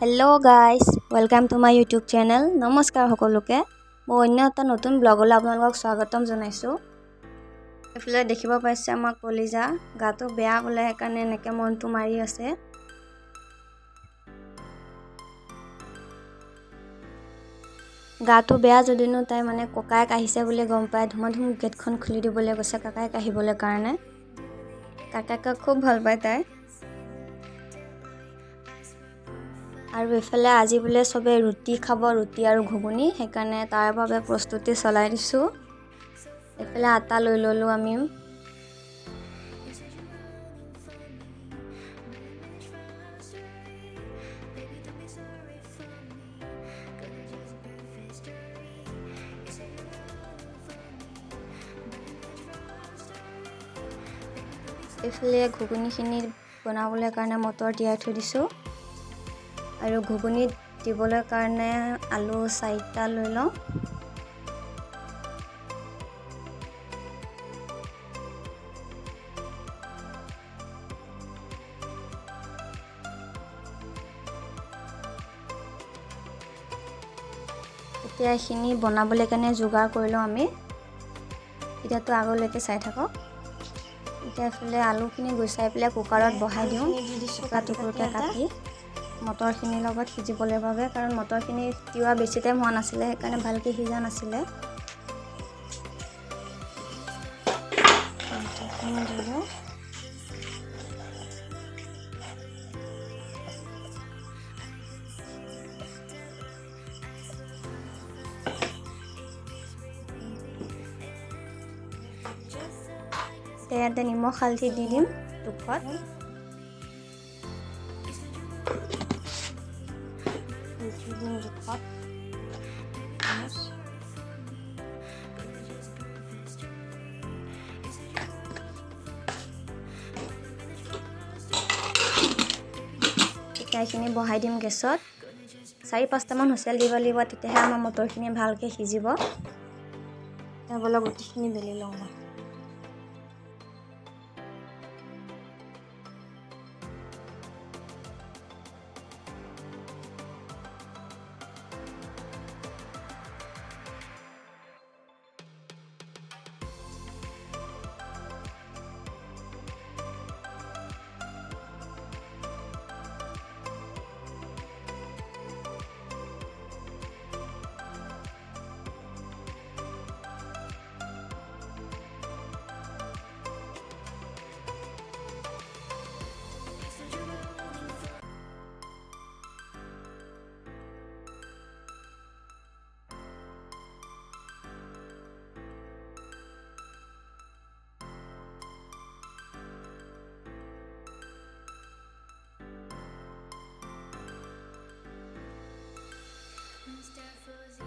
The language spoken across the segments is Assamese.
Hello' guys welcome to my YouTube channel. নমস্কাৰ সকলোকে। মই অন্য এটা নতুন ব্লগলৈ আপোনালোকক স্বাগতম জনাইছোঁ। এইফালে দেখিব পাইছে আমাৰ কলিজা গাটো বেয়া বোলে, সেইকাৰণে এনেকৈ মনটো মাৰি আছে। গাটো বেয়া যদিনো তাই মানে ককায়েক আহিছে বুলি গম পাই ধুম গেটখন খুলি দিবলৈ গৈছে ককায়েক আহিবলৈ কাৰণে। ককায়েকক খুব ভাল পায় তাই। আৰু এইফালে আজি বোলে চবে ৰুটি খাব, ৰুটি আৰু ঘুগুনি, সেইকাৰণে তাৰ বাবে প্ৰস্তুতি চলাই দিছোঁ। এইফালে আটা লৈ ল'লোঁ আমি। এইফালে ঘুগুনিখিনি বনাবলৈ কাৰণে মটৰ তিয়াই থৈ দিছোঁ আৰু ঘুগুনিত দিবলৈ কাৰণে আলু 4টা লৈ লওঁ। এতিয়া এইখিনি বনাবলৈ কাৰণে যোগাৰ কৰি লওঁ আমি। এতিয়াতো আগলৈকে চাই থাকক। এতিয়া এইফালে আলুখিনি গুচাই পেলাই কুকাৰত বহাই দিওঁ, টুকুৰা-টুকুৰকৈ কাটি মটৰখিনিৰ লগত সিজিবলৈ বাবে, কাৰণ মটৰখিনি তিওৱা বেছি টাইম হোৱা নাছিলে, সেইকাৰণে ভালকৈ সিজা নাছিলে। ইয়াতে নিমখ হালধি দি দিম জোখত। এইখিনি বহাই দিম গেছত। 4-5টামান হুইচেল দিব লাগিব, তেতিয়াহে আমাৰ মটৰখিনি ভালকৈ সিজিব। এতিয়া বলক ৰুটিখিনি বেলি লওঁ মই।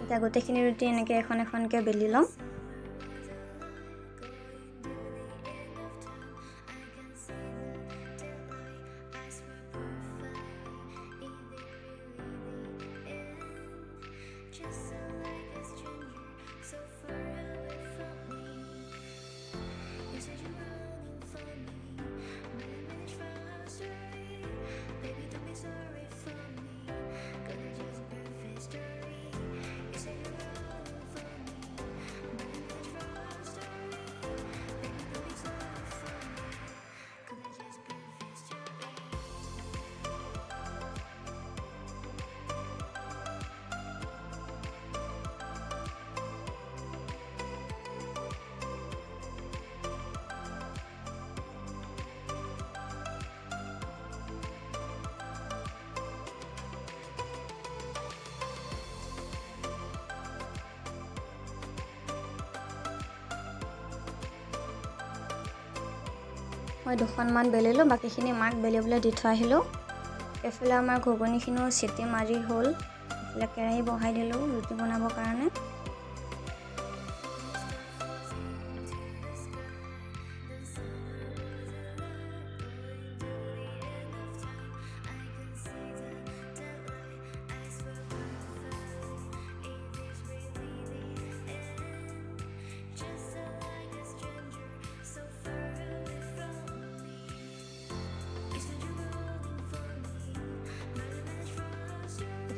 এতিয়া গোটেইখিনি ৰুটি এনেকৈ এখন এখনকৈ বেলি ল'ম। মই 2খনমান বেলিলোঁ, বাকীখিনি মাক বেলিবলৈ দি থৈ আহিলোঁ। এইফালে আমাৰ ঘুগুনিখিনিও চিটি মাৰি হ'ল। এইফালে কেৰাহী বহাই দিলোঁ ৰুটি বনাবৰ কাৰণে।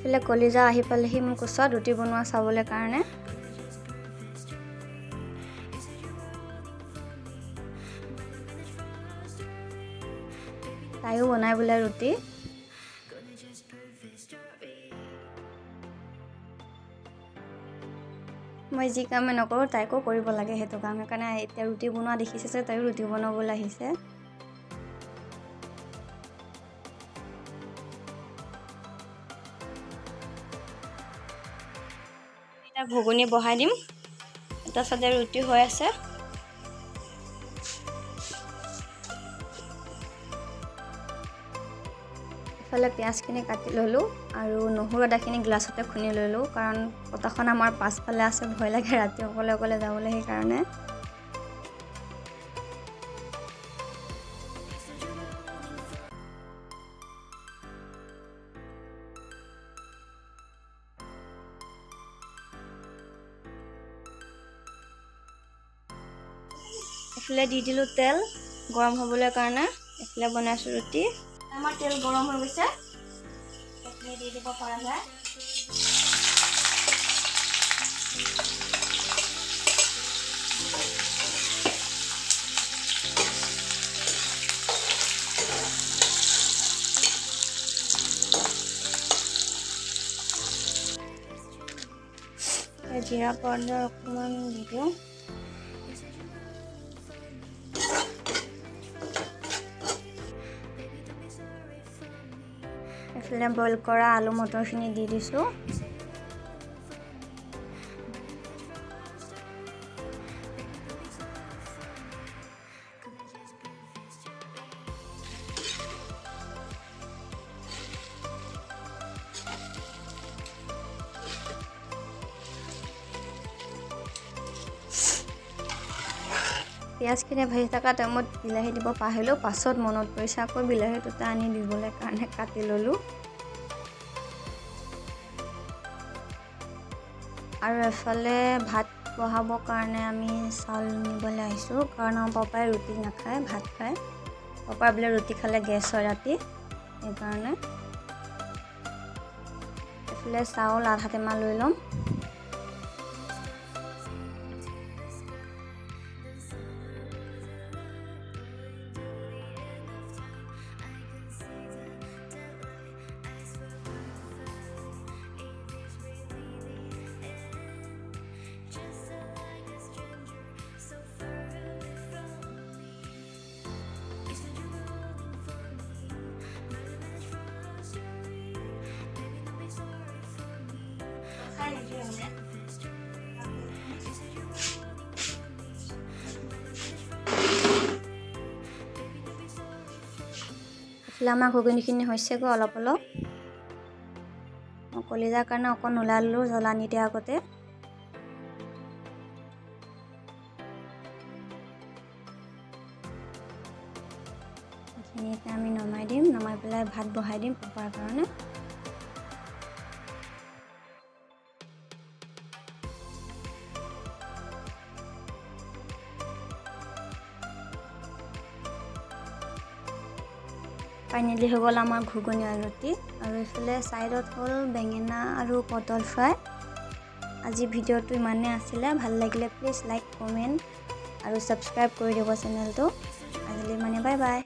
ইফালে কলিজা আহি পালেহি মোক ওচৰত ৰুটি বনোৱা চাবলৈ কাৰণে। তাইও বনাই বোলে ৰুটি। মই যি কামে নকৰোঁ তাইকো কৰিব লাগে সেইটো কাম, সেইকাৰণে এতিয়া ৰুটি বনোৱা দেখিছে যে তাইও ৰুটি বনাবলৈ আহিছে। এতিয়া ঘুগুনি বহাই দিম, এটা চাইডে ৰুটি হৈ আছে। ইফালে পিঁয়াজখিনি কাটি ল'লোঁ আৰু নহৰু আদাখিনি গ্লাছতে খুন্দি ল'লোঁ, কাৰণ পতাখন আমাৰ পাছফালে আছে, ভয় লাগে ৰাতি অকলে অকলে যাবলৈ, সেইকাৰণে। ইফালে দি দিলোঁ তেল গৰম হ'বলৈ কাৰণে, ইফালে বনাইছোঁ ৰুটি। আমাৰ তেল গৰম হৈ গৈছে, এইখিনি দি দিব পৰা যায়। জিৰা পাউডাৰ অকণমান দি দিওঁ। এইফালে বইল কৰা আলু মটৰখিনি দি দিছোঁ। পিঁয়াজখিনি ভাজি থকা টাইমত বিলাহী দিব পাহৰিলোঁ, পাছত মনত পৰিছে আকৌ বিলাহী দুটা আনি দিবলৈ কাৰণে কাটি ল'লোঁ। আৰু এফালে ভাত বহাবৰ কাৰণে আমি চাউল নিবলৈ আহিছোঁ, কাৰণ আমাৰ পাপাই ৰুটি নাখায়, ভাত খায়। পাপাই বোলে ৰুটি খালে গেছ হয় ৰাতি, সেইকাৰণে। এফালে চাউল আধা টেমা লৈ ল'ম। এইফালে আমাৰ ঘুগুনিখিনি হৈছেগৈ অলপ অলপ। মই কলিজাৰ কাৰণে অকণ ওলাই ল'লোঁ জ্বলা নিদিয়া আগতে। এইখিনি এতিয়া আমি নমাই দিম, নমাই পেলাই ভাত বহাই দিম পাপাৰ কাৰণে। ফাইনেলি হৈ গ'ল আমাৰ ঘুগুনি আৰু ৰুটি। আৰু এইফালে ছাইডত হ'ল বেঙেনা আৰু পটল ফ্ৰাই। আজি ভিডিঅ'টো ইমানেই আছিলে, ভাল লাগিলে প্লিজ লাইক, কমেণ্ট আৰু ছাবস্ক্ৰাইব কৰি দিব চেনেলটো। আজিলৈ মানে বাই বাই।